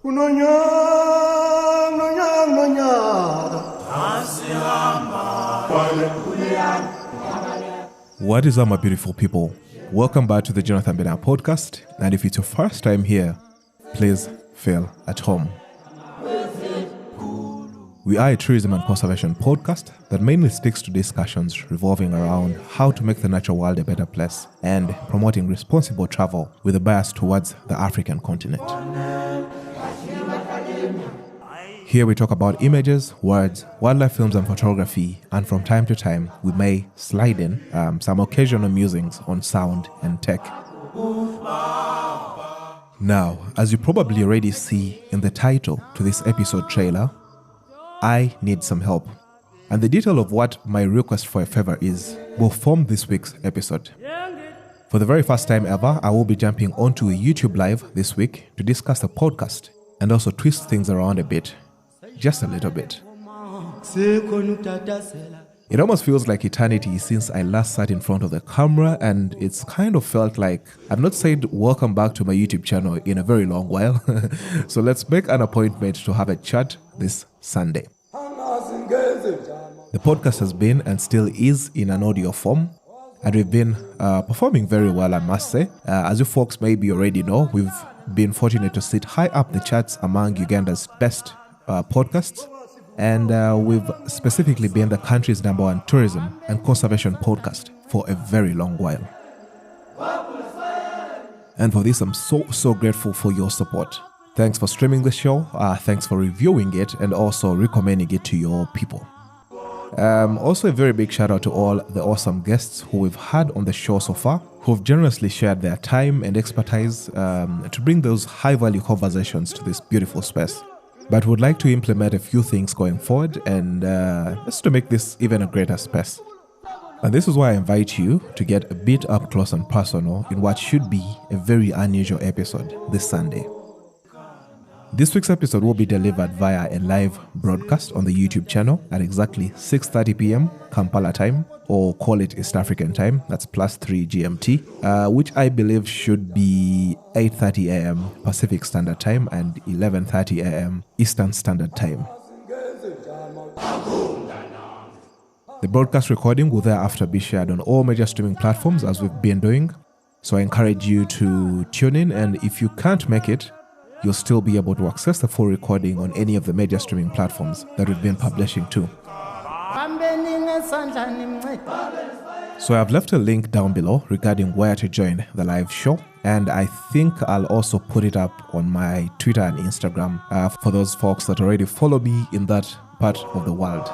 What is up, my beautiful people? Welcome back to the Benaiah podcast. And if it's your first time here, please feel at home. We are a tourism and conservation podcast that mainly sticks to discussions revolving around how to make the natural world a better place and promoting responsible travel with a bias towards the African continent. Here we talk about images, words, wildlife films and photography, and from time to time we may slide in some occasional musings on sound and tech. Now, as you probably already see in the title to this episode trailer, I need some help. And the detail of what my request for a favor is will form this week's episode. For the very first time ever, I will be jumping onto a YouTube live this week to discuss the podcast and also twist things around a bit. Just a little bit. It almost feels like eternity since I last sat in front of the camera, and it's kind of felt like I've not said welcome back to my YouTube channel in a very long while. So let's make an appointment to have a chat this Sunday. The podcast has been and still is in an audio form, and we've been performing very well, I must say. As you folks maybe already know, we've been fortunate to sit high up the charts among Uganda's best podcasts, and we've specifically been the country's #1 tourism and conservation podcast for a very long while. And for this, I'm so grateful for your support. Thanks for streaming the show, thanks for reviewing it, and also recommending it to your people. Also a very big shout out to all the awesome guests who we've had on the show so far, who've generously shared their time and expertise to bring those high value conversations to this beautiful space. But would like to implement a few things going forward and just to make this even a greater space. And this is why I invite you to get a bit up close and personal in what should be a very unusual episode this Sunday. This week's episode will be delivered via a live broadcast on the YouTube channel at exactly 6:30 PM Kampala Time, or call it East African Time, that's +3 GMT, which I believe should be 8:30 AM Pacific Standard Time and 11:30 AM Eastern Standard Time. The broadcast recording will thereafter be shared on all major streaming platforms as we've been doing, so I encourage you to tune in, and if you can't make it, you'll still be able to access the full recording on any of the major streaming platforms that we've been publishing to. So I've left a link down below regarding where to join the live show, and I think I'll also put it up on my Twitter and Instagram for those folks that already follow me in that part of the world.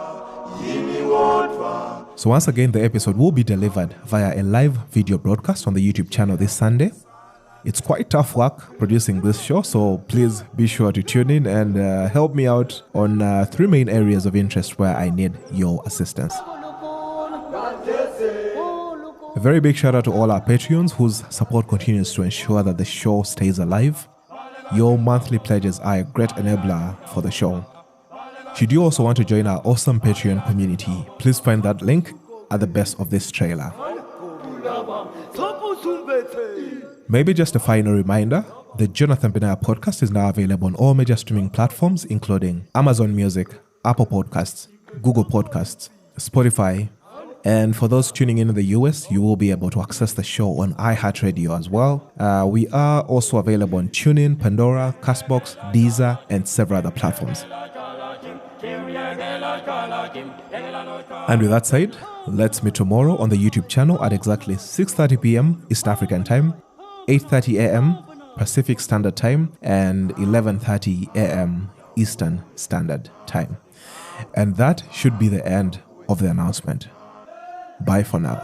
So once again, the episode will be delivered via a live video broadcast on the YouTube channel this Sunday. It's quite tough work producing this show, so please be sure to tune in and help me out on 3 main areas of interest where I need your assistance. A very big shout out to all our Patreons whose support continues to ensure that the show stays alive. Your monthly pledges are a great enabler for the show. Should you also want to join our awesome Patreon community, please find that link at the base of this trailer. Maybe just a final reminder, the Benaiah podcast is now available on all major streaming platforms, including Amazon Music, Apple Podcasts, Google Podcasts, Spotify, and for those tuning in the US, you will be able to access the show on iHeartRadio as well. We are also available on TuneIn, Pandora, Castbox, Deezer, and several other platforms. And with that said, let's meet tomorrow on the YouTube channel at exactly 6:30 PM East African Time, 8:30 AM Pacific Standard Time, and 11:30 AM Eastern Standard Time. And that should be the end of the announcement. Bye for now.